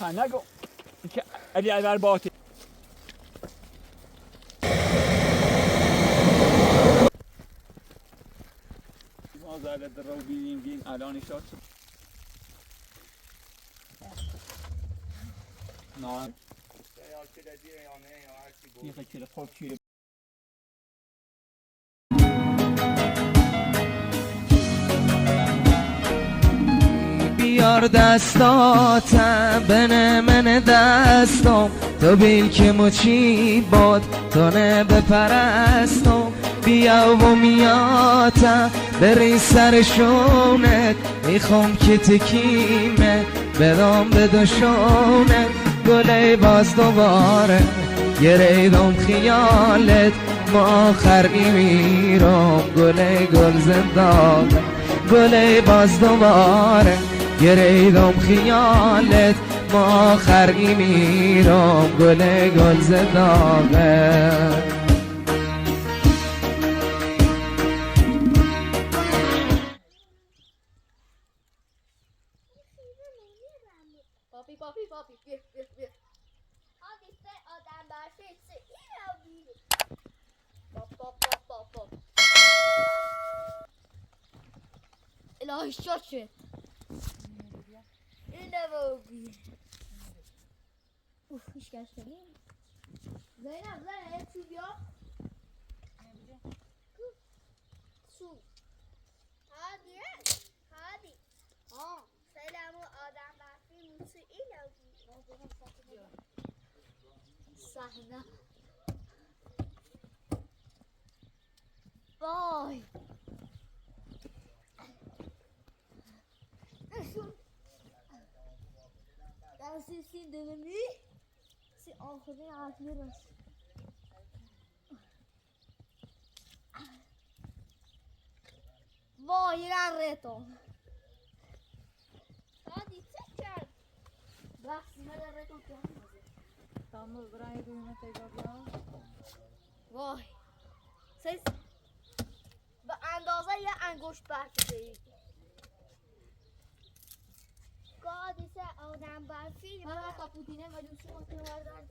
نگو که علی اکبر باطل ما زادت رو بینیم الان شد نه یه خیلی خوب چیه بیار دستاتم بنه من دستم تو بیل که مچی باد تو نه بپرستم بیا و میاتم بری سر شونت میخوام که تکیمه بدام به دوشونه گله باز دوباره گریدم خیالت ما خرقی میرم گله گل زندانه گله باز دوباره گریدم خیالت ما خرقی میرم گله گل زندانه پاپی بیا آدیسه آدم برفیسه اینو بیر پاپ الهی شد شد اینو بیر هیچ کس کنیم زینب چو بیا چو هادی سلام آدم برفی موسی اینو بیر صحنه وای درسی سین دلمی سی آخری عقلی راست وای رتو هادی چه کرد بخشی من رتو کنم Tamam, buraya duyma tekrar. وای سیز به اندازه یه انگشت برکشید قادسه آدم برفی من کاپوتینه و دوستی مطمئن وردن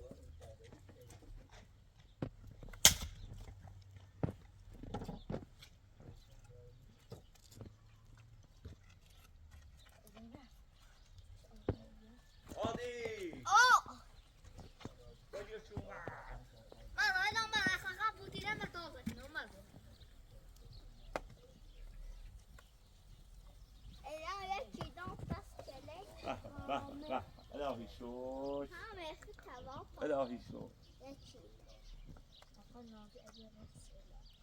آدی بگیر چون من هایدان من اصلا کاپوتینه من تازه کنم من اینا یکی دانست به الهی شد الهی شد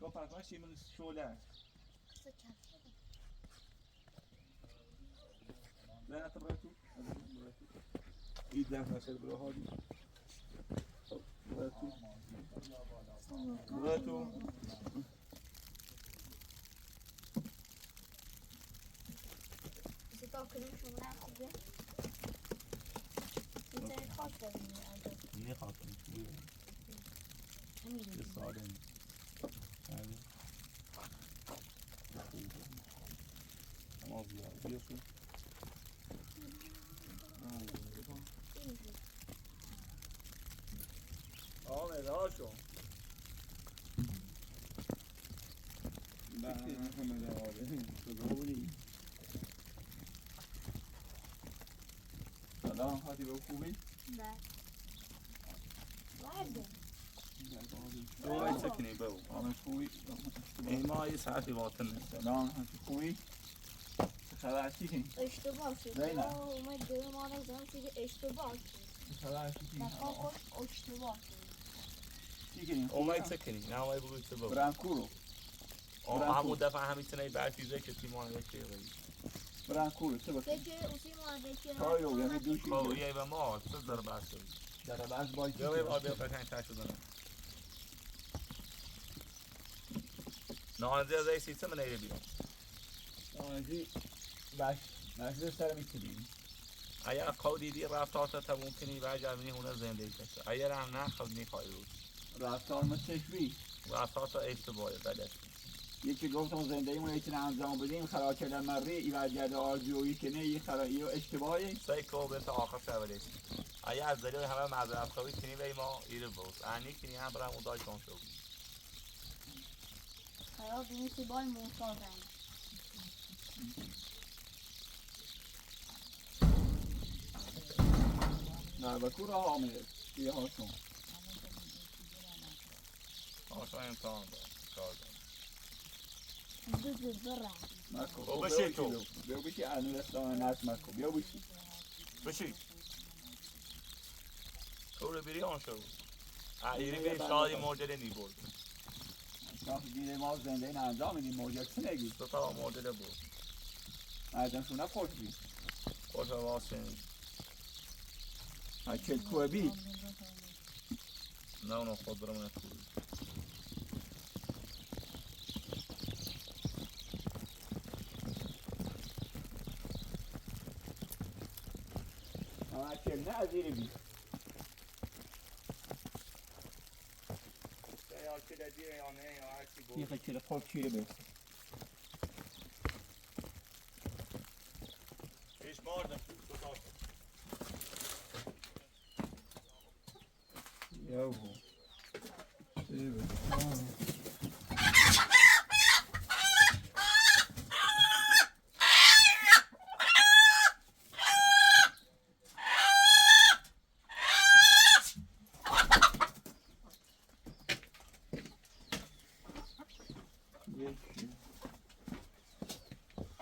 تو پرکاش چی من شوله است نه تو برای تو اید دفت نشد برای هادی برای تو تا کنم شما خوبه اینجا خاص داریم یه خاطر یه ساده اما بیا شو آمد هاشو همه آره سلام هادی به خوبی؟ نه وارده تو باید سکنی بگو آمد خوبی؟ این ما یه ساعتی باطل نیست سلام هادی خوبی؟ خبر چی؟ اشتباه شد اومد دل ما رو زن چیزی اشتباه شد خبر چی؟ نخواه خود اشتباه شد اومد سکنی نه اومد بگوی چه بگو برانکورو همون دفعه همیتونه برچیزه که تیمان یکی بگی برانکورو چه بکنی؟ که اسی مانده کایو یعنی دوشی خب یه و ما چه داره بحث شد در باز باید یا باید آبی بکنی تر شدنه نهانزی از ای سیستم نیره بیرون نهانزی بش سر میتونیم اگر خود دیدی رفتار تا ممکنی و جمعی هونه زندگی کشه اگر هم نه خود میخوای روز رفتار ما چشمی رفتار تا اشتباهی غلط یکی گفتم زنده ایمون یکی انجام بدیم خراب کردن مری ایوال گرد آرزویی که نه یه خرایی و اشتباهی سایکو به تا آخر شبیه اگه از دلیل همه معذرت خواهی کنی به ما ایره بود انی کنی هم برام اون کن شد خراب این سیبای موسا زن نه بکو راه آمده یه هاشون آشان امتحان دار کار دار برم مکو بشی تو بیا بشی انورستان نت مکو بیا بشی بشی تو رو بری آن شد ایری به شادی موجده نی بود وقتی دیده ما زنده این انجام میدیم موجد چی نگی؟ دو تا موجده بود مردم شونه پرد بید خوش واسه هکل کوه بید نه اونو خود برم نکوی هکل نه از ایره بید یا که دیره یا نه یا هرچی بود یه خیلی پرد چیره برسه ایش ماردم دو تا یو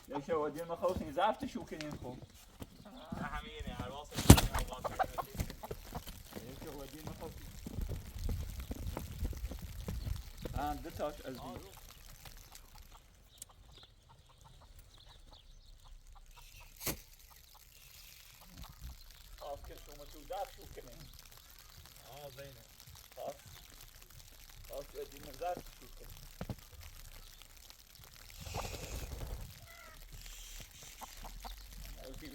یک شوادی ما خواستیم زفتشو کنیم خب همینه عراس یک شوادی ما خواستیم دو تاش از این خواست که شما تو زفتشو کنیم زینه خواست که دیم زفتشو کنیم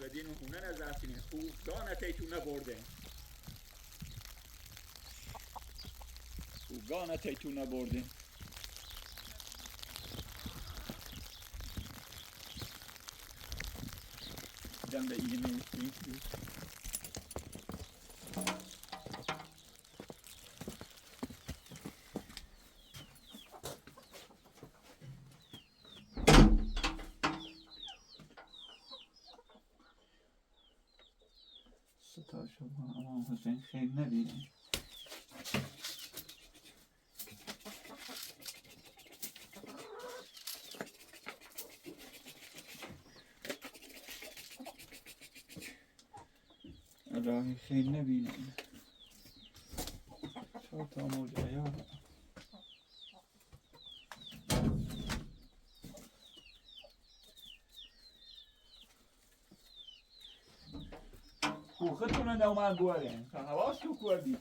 و دین خونه نزفتیم خوب گانه تو نبرده خوب گانه تو نبرده دم به ایه میشتیم ستا شما اما حسین خیلی نبینیم راهی خیلی نبینیم چهار تا موج عیار کوختون نومن بوره تا حواس تو کوه بید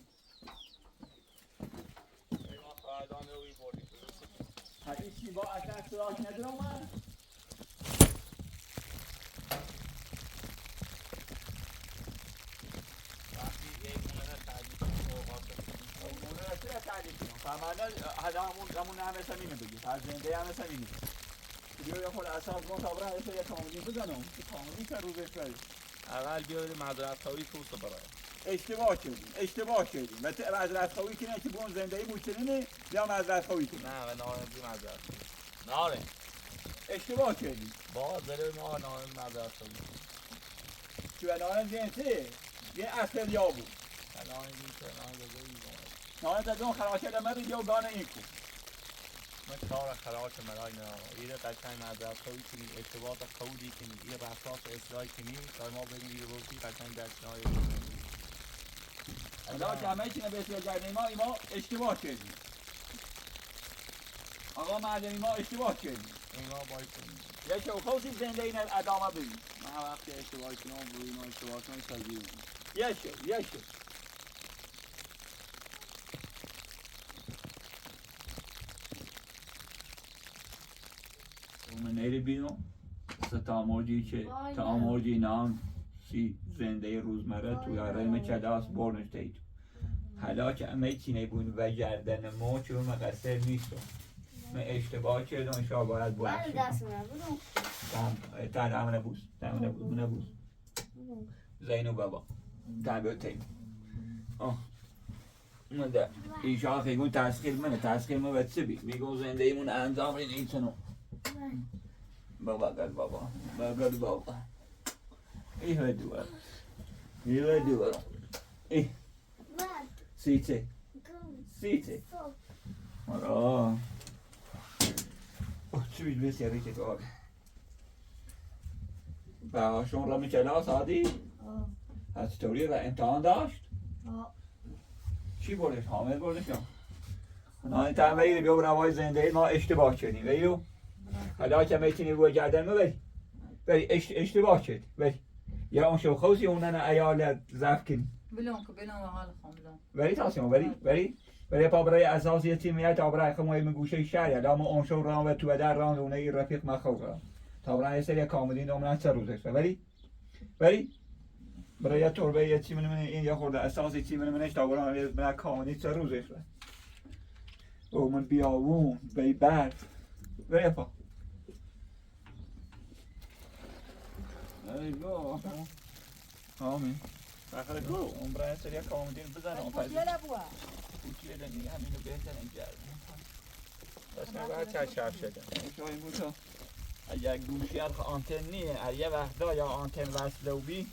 ایما خواهدان روی بردی حدیثی با اصلا سراغ ندارم من وقتی یک مونه تعریف مونه چرا تعریف کنم فرمانده همون همه سمینه بگید هر زنده همه سمینه بیا یا خود اصاب کن تا برای یه کاملی بزنم کاملی که روزش بری اول بیارید معذرت خواهی توست برای اشتباه کردیم و معذرت خواهی کنه که بون زندگی موچنینه یا معذرت خواهی کنه نه و نارنجی معذرت ناره اشتباه کردیم با داره ما نارنجی معذرت خواهی تو نارنج جنسه یه اصل یا بود نارنجی که نارنجی نارنج از اون خراب کرده من یا گانه این کن من کار خراج مرای نه ایره قشنگ معذرت خواهی کنی ارتباط خودی کنی ایره بحثات اصلاحی کنی تا ما بریم ایره بودی قشنگ دستنهای حالا که همه چی نبسیار کردیم ما اشتباه کردیم آقا معلمی ما اشتباه کردیم اینا باید کنیم یکی او خوصی زنده این ادامه بگیم من وقتی اشتباه کنم روی ما اشتباه کنم تازیم یشه من نیره بیدم تا موجی نام سی زنده روزمره توی رحم کلاس برنش دیدم حالا که همه چی نبود و گردن ما چون مقصر نیستم من اشتباه کردم شما باید من بخشید دست میرم بدون دم نبوس نبوس زینو بابا دم بیتیم مده ایشان خیلی تسخیر منه باید چه بی میگو زنده ایمون انجام این ایتنو بابا ایه دوار ایه سیته آره چی بیش بسیاری که تو آبی بهاشون را میکلا سادی از توری را امتحان داشت چی بردش؟ حامل بردش یا؟ نه تا بگیری بیا روای زنده ما اشتباه کردیم ویلو حالا که میتونی روی گردن ما بری اشتباه کردی بری یا اون شو خوزی اونن ایال ضعف کنی بلون که بلون و حال خون بلون بری تاسیم بری پا برای اساسی تیمیت تا برای خموی من گوشه شهر یا ما اون شو رام و تو در رام اونه ای رفیق مخوض را تا برای سری کامدین دومن سر روزش بری برای تربه یه تیم من این یا خورده اساسی تیم منش تا برای من کامدین سر روزش را او من بیاوون بی برد بری پا ایگو آمین بخیر گو اون برای سری کامدین بزنم پوچیه لبوه پوچیه دیگه همینو بهترین کردم بس من باید چشم شده شاید بودم اگر گوشی آنتن نیه یه وقتا یا آنتن وصله و بی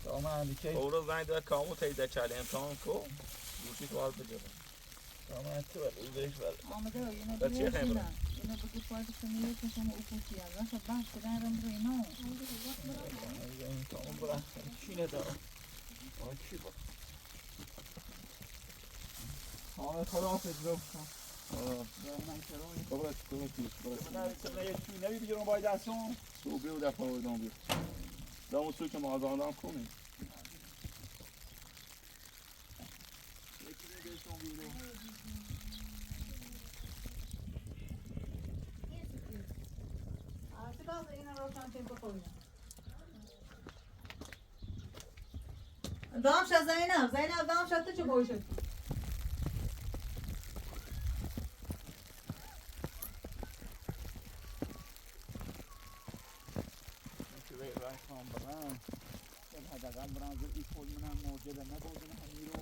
تا من همیشه او رو زنگ داد کامو تایده چلی امتحان کو گوشی تو حال بجرم تا من تو روزش بله آمده اینو بس چیه خیلی برم؟ اینو بگو پاید کنی که شما او پوچیه واسه بحث کدن رم رو اینو این تا اون برم چی ندارم چی با خداحافظ رو من یه چوی نبی بگیرم باید دستم تو بیو دفعه بودم بیو دامو سو که مازاندام کنی دام شد زینب دام شد تو چه باشد حداقل برام این پول منم موجود نبودن همین رو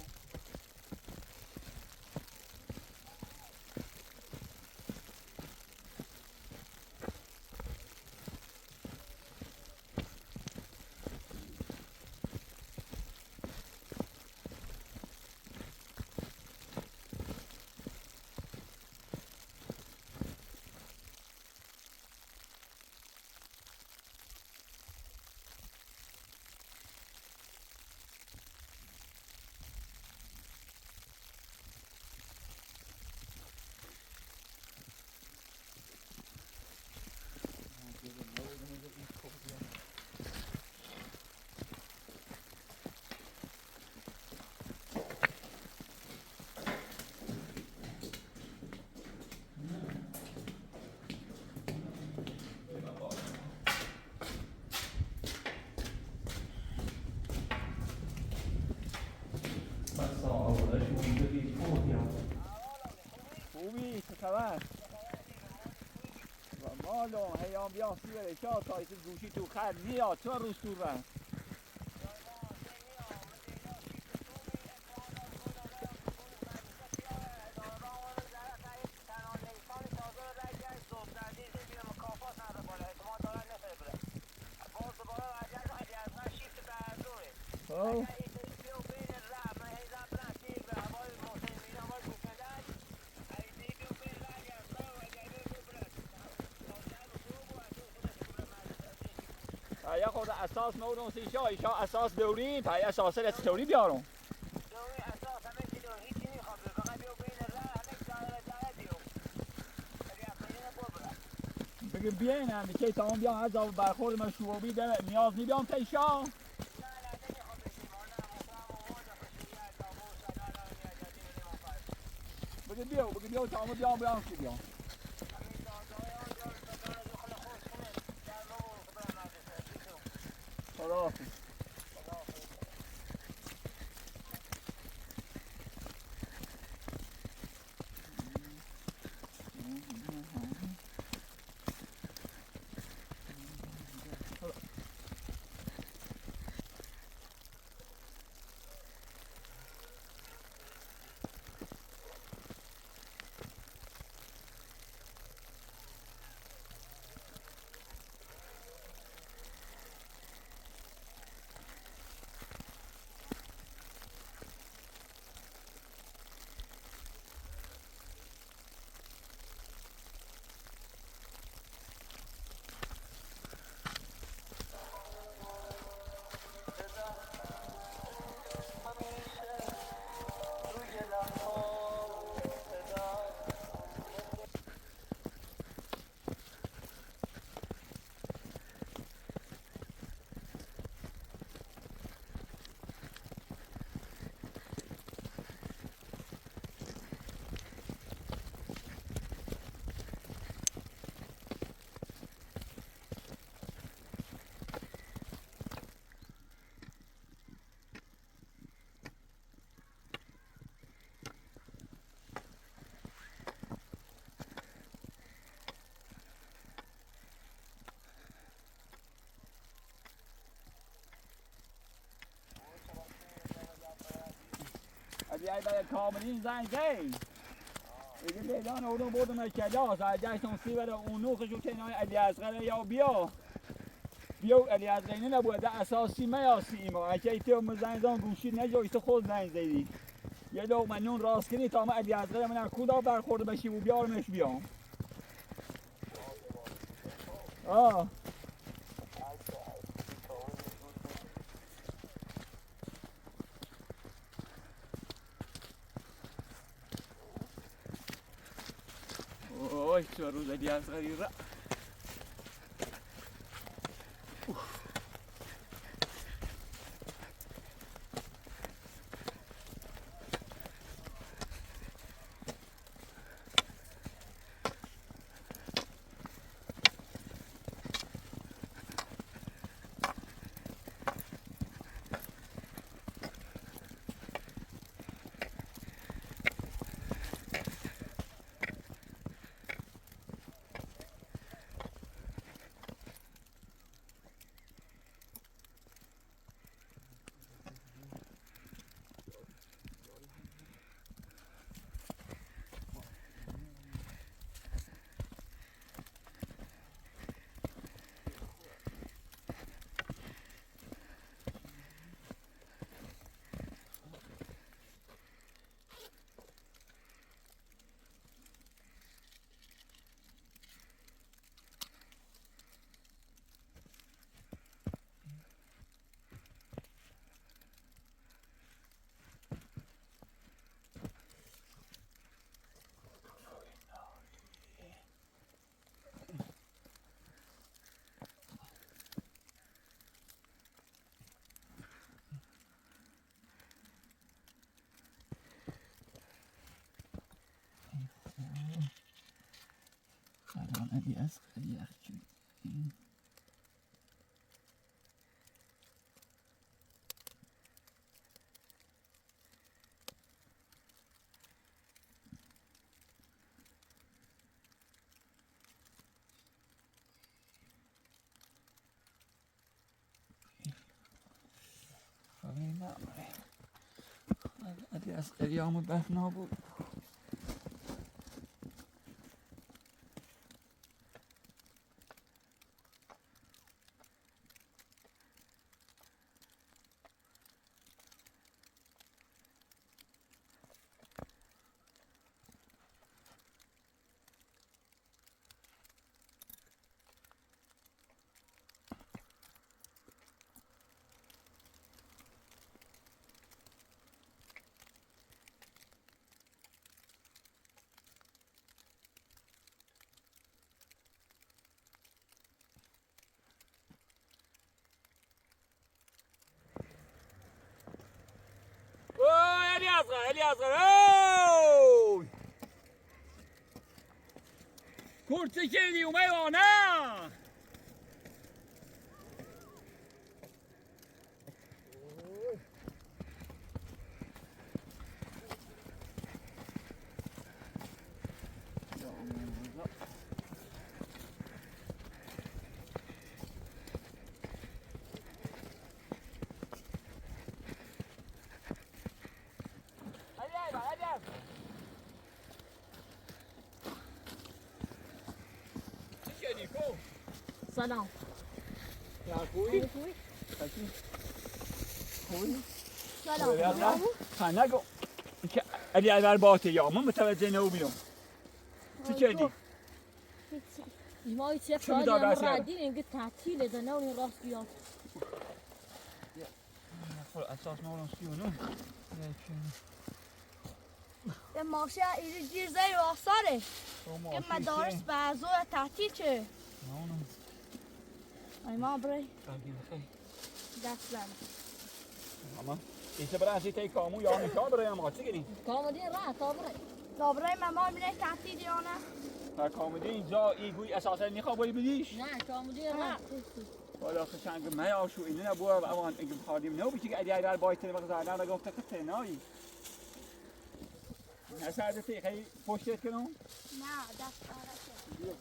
خوبی چه خبر؟ مالو هیام بیام سیبره شا تایسی گوشی تو خر میاد تو روز تو رن یا خود اساس مودون سیشا ایشا اساس دورین پای اساس از توری بیارم دوری اساس همه چی دور هیچی نمیخواد فقط بیو بین راه همه داره بیو ولی اصلا بگه بیاین هم که تمام بیام از برخورد من شوبی ده نیاز بیام تیشا بگه بیو تمام بیام چی بیام خداحافظ علی برای کاملین زنگ زد دیگه لیدان اونو بردم کلاس جایتون سی برای اونو خشو که اینای علی اصغر یا بیا علی اصغر اینه نبود ده اساسی میاسی ایما اگه ایتو مزنگزان گوشی نجایت خود زنگ زدی یه لقمه نون راست کنی تا من علی اصغر من کودا برخورده بشی و بیارمش بیام اوه چه روز علی اصغری را علی اصغری یخچال علی اصغری همون بفنا بود علی اصغر اوی kurtse kedi اومه یا نه سلام خوبی؟ خوبی؟ سلام خانه نگو علی اول باته یا من متوجه نمیشم چی کردی؟ ما چه کاری ما دیدیم که تعطیله ده نه راست بیاد خب اساس نورم سیونو یه ماشه ایری جیر زیر آثاره که مدارس بعضو تعطیل چه ما برای دست لنه اما ایسه برای ازی تایی کامو یا نشا برای اما چی گریم؟ کامدین راه تا برای ماما میره تعطیل یا نه؟ کامدین اینجا ایگوی اساسا نیخواه بایی بدیش؟ نه کامدین راه بالا خشنگ می آشو اینه نبوه و اما اینگه بخواردیم نو بیچه که علی در بایتنه وقت زرنه نگفت که تنایی نسرده تی خیلی پشتت کنم؟ نه دست آرشه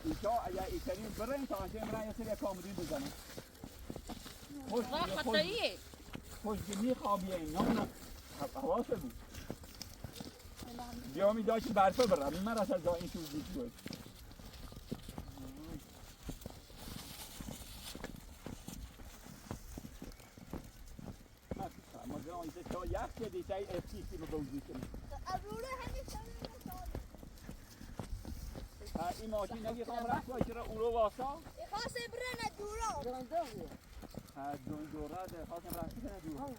اینجا اگر ایترین برین تا انجام برای یه سری کامدین بزنم راه خطریه خوش میخوابی اینا نه حواست بود بیا می داشت برفه برم من رسل دا این تو بود بود ما جان اینجا تا یخ کدی تای افیسی رو بوزی کنی ابروره همین این ماشین نگی خواهم رفت باید چرا اون رو واسا خواست برنه دورا دون دورا ده خواستم رفت کنه دورا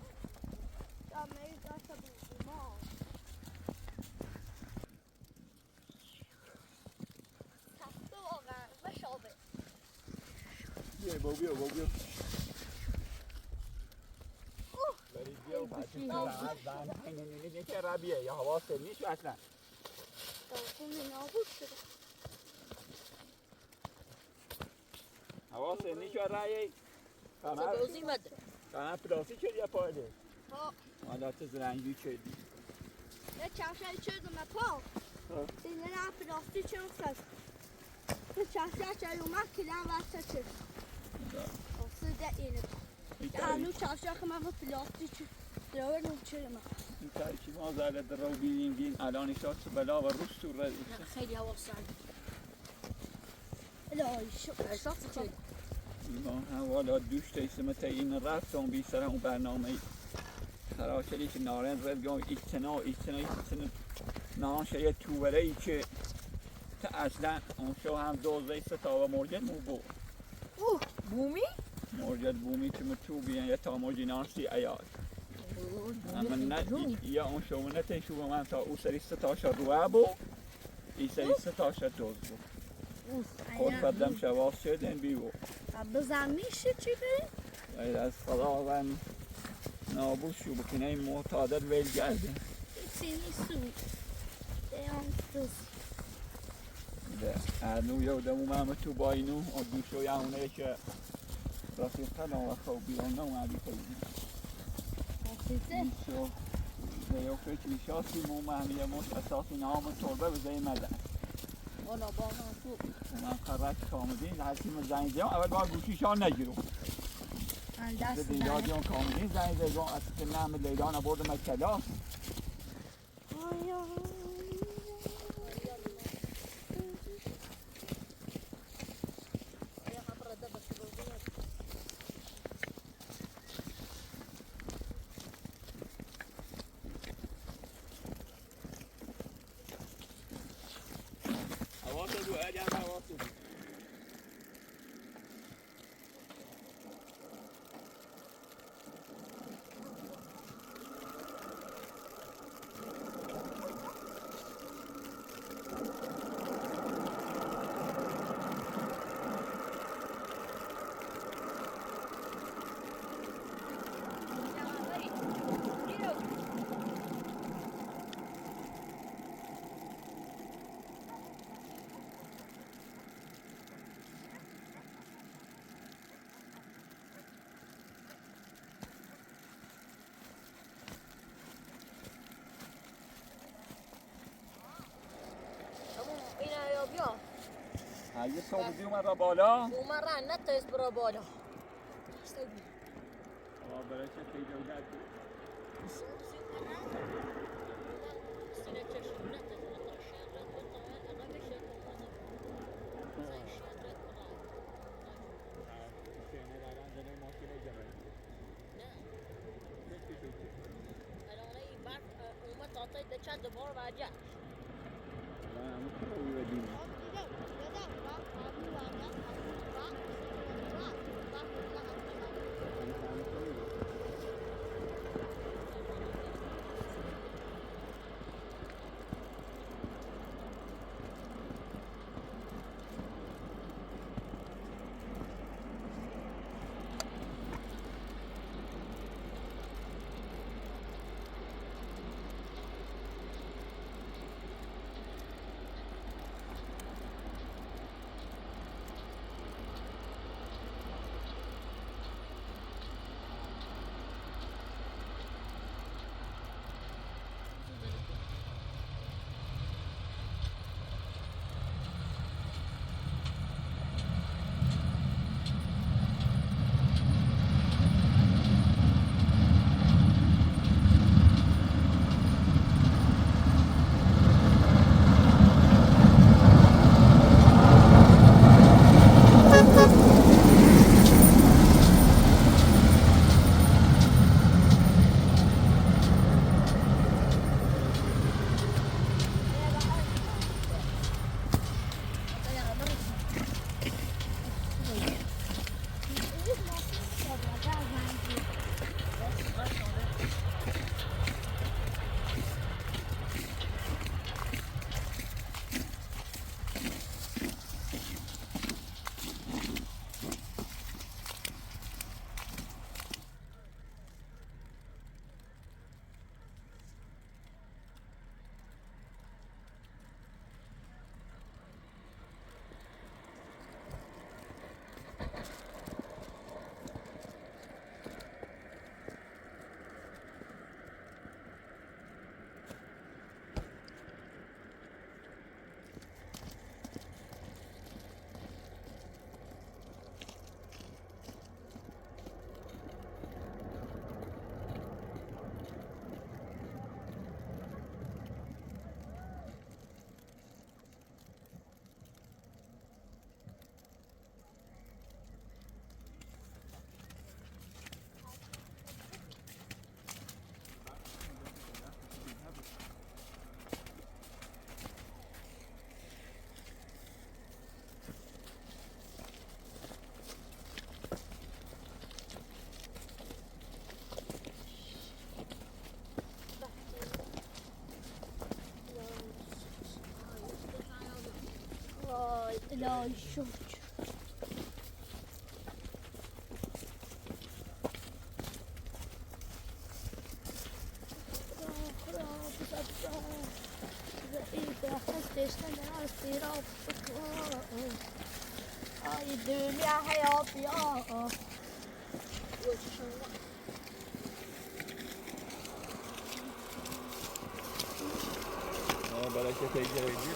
جامعه داشت بود ما تفته واقعا بشابه بیا ولی بیا و پسی نه که ربیه یا حواسته نیست اصلا داخل نابود شده حواسته نیست و رایی بوزی مدر کنه پلاسی چه یا پایده ها مالا تو زرنگی چه یه چفشه چیز اومد پا دیگه نه پلاستی چه افتاد یه چفشه چه اومد کلم وقت چه افتاده اینه هنو چفشه که من پلاستی چه دراوه نو چه اومد این ترکی ما زده در رو بینیم الان شاد بلا و روش تو رد خیلی حواسته الهی شاد چه ما حوالا دوش تیسمت این رفتم بی سر اون برنامه خراشلی که نارن رد گام ایتنا نان شاید تووره ای که تا اصلا اون شو هم دوزه ستا و مرجد مو بو بومی؟ مرجد بومی که تو بیان یا تا مرجی نانسی ایاد اما نه یا اون شو نتن شو من تا او سری ستاشا روه بو ای سری ستاشا دوز بو خود بدم شواز شدن بیو بزن میشه چی بری؟ غیر از خداوند نابود شو بکنه این معتادت ویل گرده چی نیستو دیان دوست هرنو یادمو همه تو با اینو دوشو یونه که رفیق خلان و خواب بیرون نومدی کنیم رفیقه؟ شو دیو فکری شاسی مو مهمیه موش اساسی نام طربه بزه مدن والا بانا تو من خرک کامدین هرچی من زنگ زیم اول باید گوشیشان نگیرم دست دیگه جان کامدین زنگ زیم از که نام لیدان بردم از کلاس بیا اگه صبحی اومد را بالا اومد رن نتایست برا بالا برای چه خیلی جودت بود الهی شکر. Ay dünya hayat ya. برکت ایجادی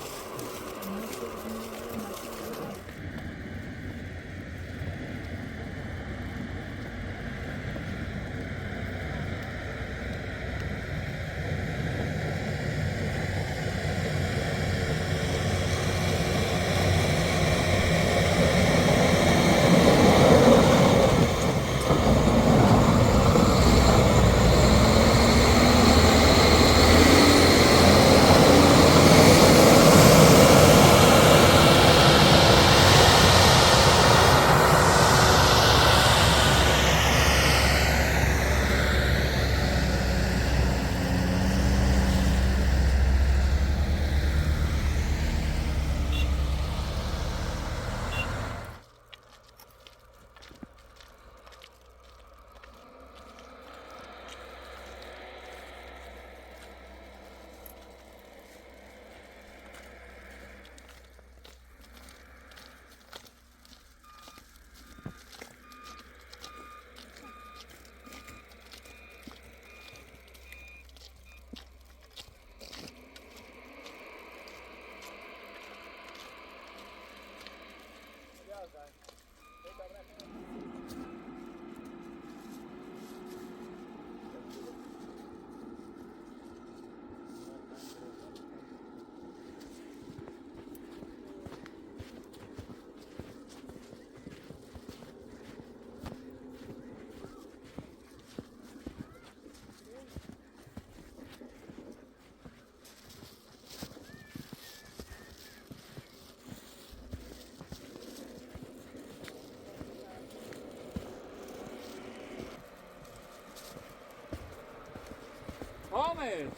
حامد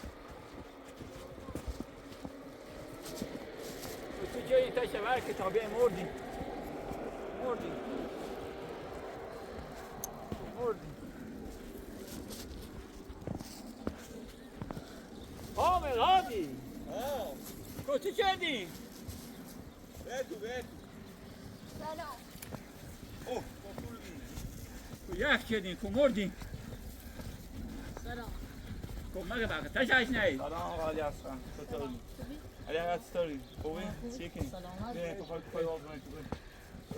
تو جایی تا شبر کتابی مردی حامد هادی کجا کردی؟ بگو سلام. اوه تو یک کردی که مردی سلام. کن مگه بقیه تشش نهی سلام آقای اسغر چطوری؟ علی اکبر چطوری؟ خوبی؟ چیکی؟ سلامت بیا تو پای آب کنی تو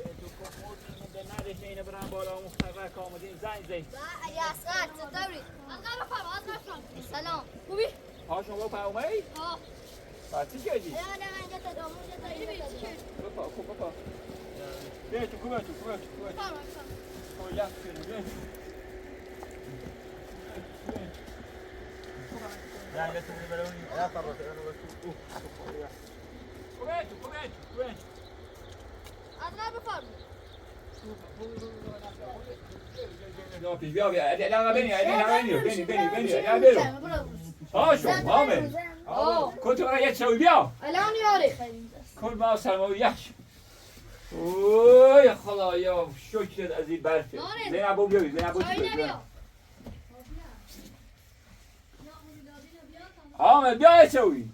تو که مردی مونده نداشته اینه برم بالا اون خبر کامدین زنگ زی علی اصغر چطوری؟ سلام. خوبی؟ پاشون با پیامه ای؟ ها. پس چی کردی؟ نه اینجا تا دامون تا اینجا تا بپا بیا تو کوبه تو یک کردی بیا رنگ تو برای اون یا طرف کوبه از نه بفرم. بیا پاشو حامد کن برای یک شوی بیا الان یاری. کن ما سلمو یک اوی خدایا شکرت از این برفه زینبو بیاوی زینبو حامد بیا شوی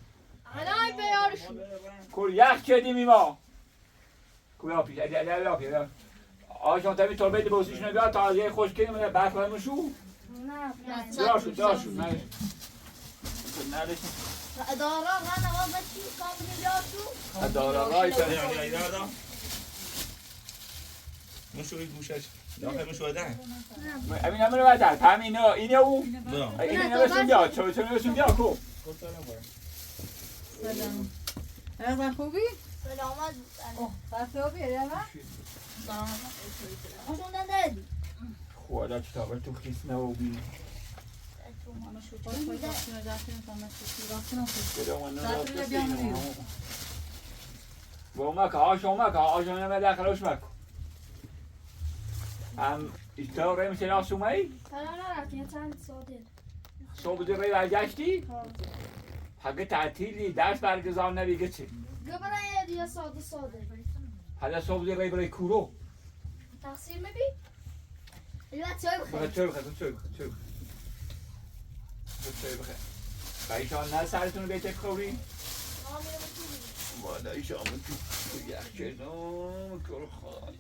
الان بیارشون. کل یک کردیم ما کل پیش بیا آشان تبی تا بید بوسیش نبیا تا از یه خوش کنیم و برف کنیم شو نه. داشو نه دارا من نواز بچی کاملی داشو. دارا رای یعنی اینا دا مشوی گوشش داخل مشوی ده امین همه رو بدر پهم اینه او نه اینه نوشتون بیا چون نوشتون بیا کو سلام. از خوبی؟ سلامت. اوه بچه‌ها بیاری اما؟ خوشون ندادی. خدا کتابه تو خیس نو بی با ما که آشان نمه داخلش مکو هم اشتاق رای میشه ناسومه ای؟ نه رفتیم چند ساده. صبح دی رای برگشتی؟ حق تعطیلی درس برگزار نبیگه چی؟ گبرای دیگه ساده. حالا صبح زیر برای کورو تقصیر میبی؟ البته چای بخیر بخیر چای بخیر چای بخیر چای بخیر بایشان نه سرتون رو بیتک خوری؟ والا ایشان تو یخچنم کل خواهی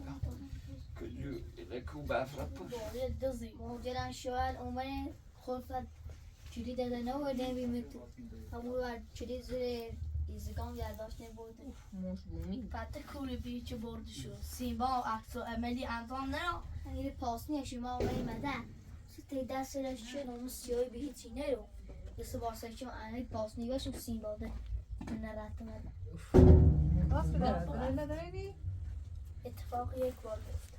کجو لکو بفرد پوش باره دزی مهاجران شوال اومد خلفت چیزی داده نبودن بیمتو همون رو چیزی زیر ایزگان یادداشت نبوده موش بومی فتح کوری بی چه برده شو سیما و عکس و عملی انجام نه این پاسنی شما اومدی مدن تی دست راش چه اون سیاهی به هیچی نرو مثل واسه چون این پاسنی باشم سیما ده نرفت مدن راست بدارد نداری؟ اتفاق یک بار گفت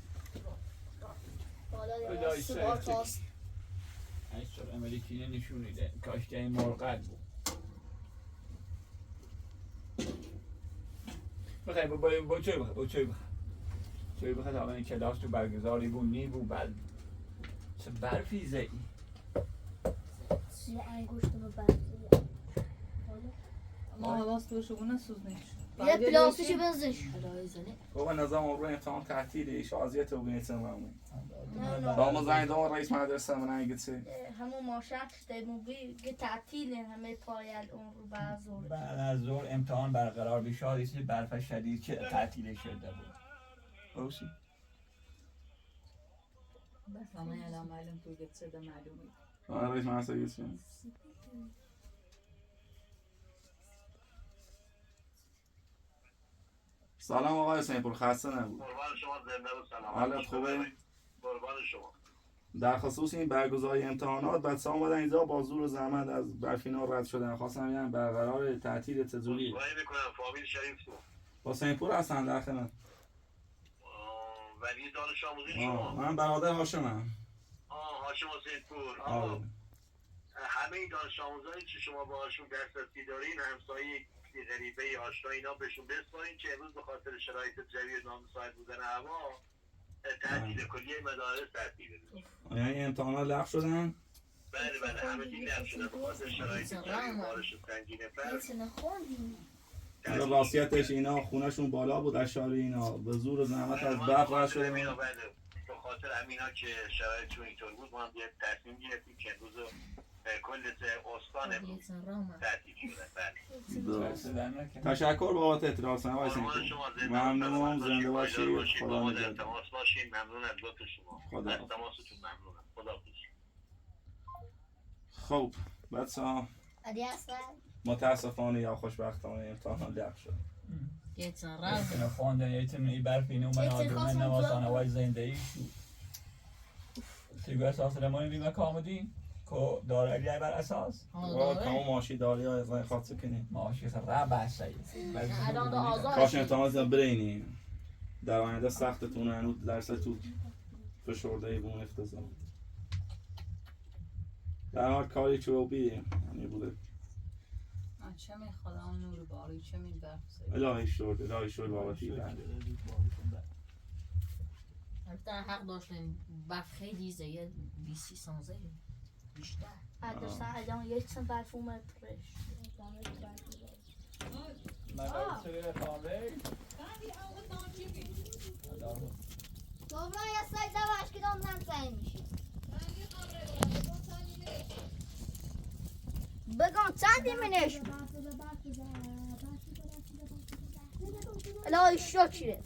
بالا کجای دیگه سوار سرتی؟ پاس ایستر عملی کینه نشونیده کاشته این مرقد بود بخیر با چای بخیر چای بخیر تا این کلاس تو برگزاری بود نی بود بعد چه برفیزه ای چه انگشت رو برد ما حواس تو شبونه سوز نیست یه پلاستیشو بزنش بابا نظام رو امتحان تعطیلی شازیت و بینیتم همون نه بابا زنگ دام رئیس مدرسه من نگیتی همون ماشک شده موبی که تعطیل همه پایل اون رو بعضور بعد از ظهر امتحان برقرار بشه ایسی برف شدید چه تعطیل شده بود اوسی بس همه الان معلوم تو گفت صدا معلومی رئیس مدرسه گیتی سلام آقای سیمپور خسته نبود قربان شما زنده و سلامت حالت خوبه؟ قربان شما در خصوص این برگزاری امتحانات بچه‌ها اومدن اینجا با زور و زحمت از برفینا رد شدن خواستم بگم برقرار تعطیل تزوری وای میکنم فامیل شریف تو با سیمپور هستن در خدمت ولی دانش آموزی شما من برادر هاشمم هاشم حسین پور آره همه این دانش آموزایی که شما باهاشون دسترسی دارین همسایه غریبه آشنا اینا بهشون بسپارین که امروز به خاطر شرایط جوی نامساعد بودن هوا تعطیل کلیه مدارس تعطیل یعنی امتحانات لغو شدن؟ بله همه چی لغو شده به خاطر شرایط جوی بارش سنگین برف حالا راستیتش اینا خونهشون بالا بود اشاری اینا به زور و زحمت از برف رد شده به خاطر همینا که شرایطشون اینطور بود ما هم یه تصمیم گرفتیم که امروز کل استان امروز تعطیل شده. تشکر بابت اطلاعات سلام آقای قربان سیمپور شما زنده ممنونم زنده باشید باشید خدا با ما در نگهدار تماس باشین ممنون از لطف شما خدا از تماستون ممنونم خدا حافظ خب بچه‌ها علی اصلا متاسفانه یا خوشبختانه امتحان لغو شد گیتن ایتن خواندن ایتن ای برفی نومن آدومن نواسان وای زنده ای شو سیگو اساس رمانی بیمه کامدین که داره علی بر اساس تمام ماشی داری های از خاطر کنیم ماشی خرا بحثه الان آزاد کاش امتحانات برینی در آینده سختتونه هنوز درس تو فشرده بون افتضاح در هر کاری چوبی یعنی بوده چه می خدا نور باری چه می برف الهی شد بابتی بنده البته حق داشتیم برف خیلی زیاد 20 سانزه بیشتر داشتن الان یک سن برف اومد پرش dobra, ja sobie dałaś, kiedy on nam zajmie się. بگم چندی منش الهی شکره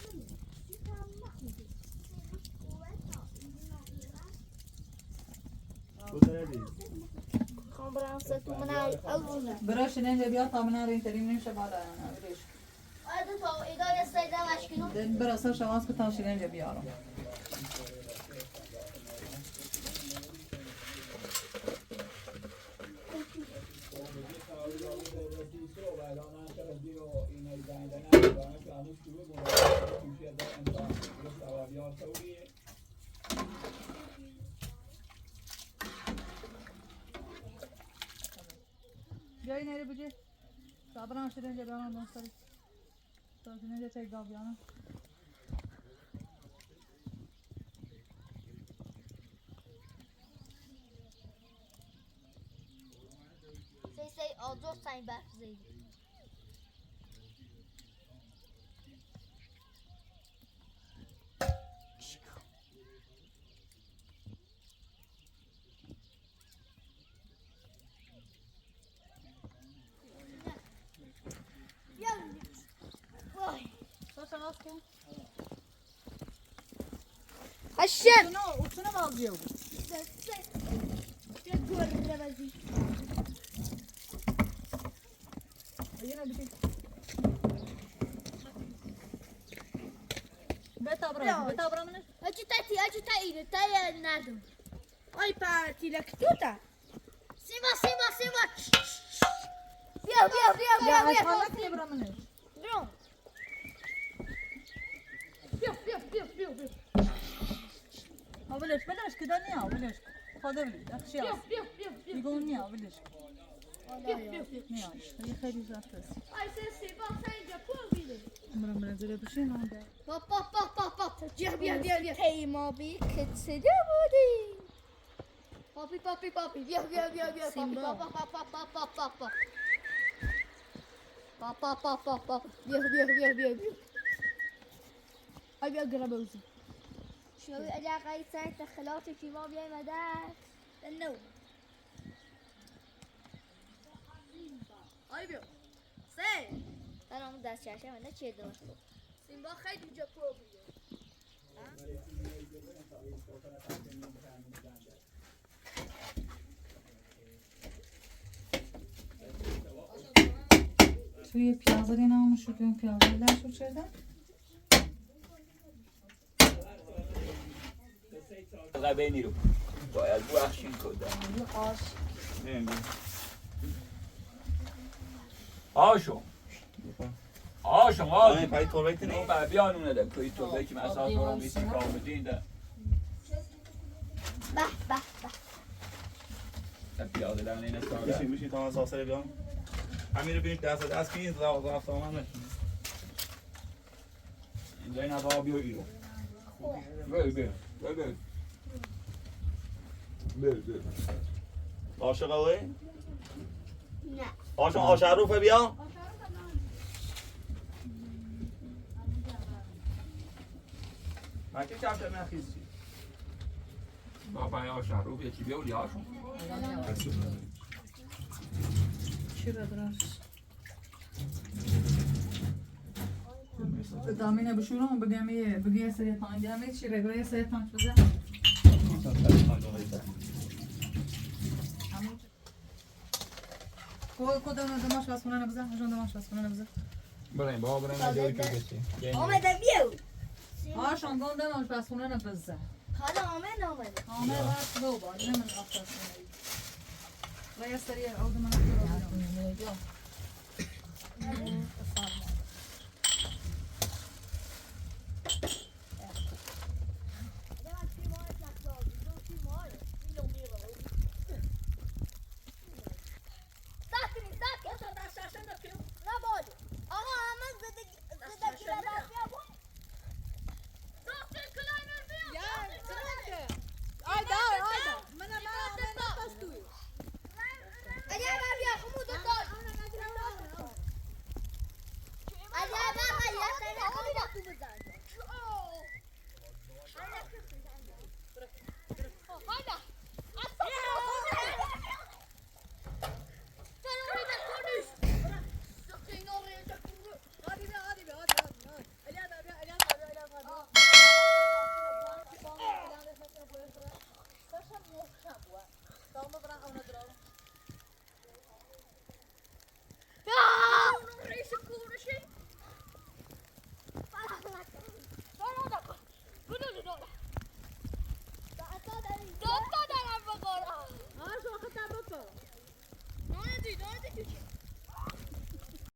خواهم برم ستون من اول براش اینجا بیا تا من این تریم نمیشه بعد بریش آده تا ایدای سیده مشکلون براسه شواز که تاشین اینجا بیارم بیایی نری بگی صبرم شده اینجا بیارم دانستاری تاشین اینجا چک دار بیارم سی آجور ساین برف زیدی هشم اوتونه بازیه بود یه گوره بازی یه نبیدی بتا برامنش اجي تاي نادو اي بارتي لك توتا سيما بيا حالك لي برامنش برو بيا بلش كده نيا بلش خذ لي اخشي يقول نيا بلش نيا هي خير زافت اي سيما سايجا بوبي مرة زي بشين هذا بابا بيا هي ما بي كتسدا بودي بابي بيا بابا بيا أبي أقرأ بوزي شو علاقة ساعة تخلاتي في ما بيا مدار النوم أبي سي أنا مدار شاشة وأنا شيء دوت سيمبا خير بجبروبي توی پیازه دینا همون شدیم پیازه درشو چردم غبینی رو باید بخشین کدام آشو آه پای توربیت نه با بیانونه ده پای توربیت که مثلا برام میسی کامدین ده به پیاده در این استاره میشین تا من ساسره بیام همین رو بینید دست کین رفت آمن نشون اینجا این هوا بیو ایرو بل عاشق اوی؟ نه عاشق روفه بیا من که کفت من خیزی بابا یا شهروف یه چی بیولی هاشون چی را درش دامینه بشورم بگم سری پنج دامینه چی رگوی سری پنج بزن کدوم دماش باز کنه نبزن هجون دماش باز کنه نبزن بریم بابا بریم جایی که بسی آمده بیو هاشون گون دماش باز کنه نبزن حالا آمده آمه راست دو با نمن آفتاز کنه و یه سری عود من رو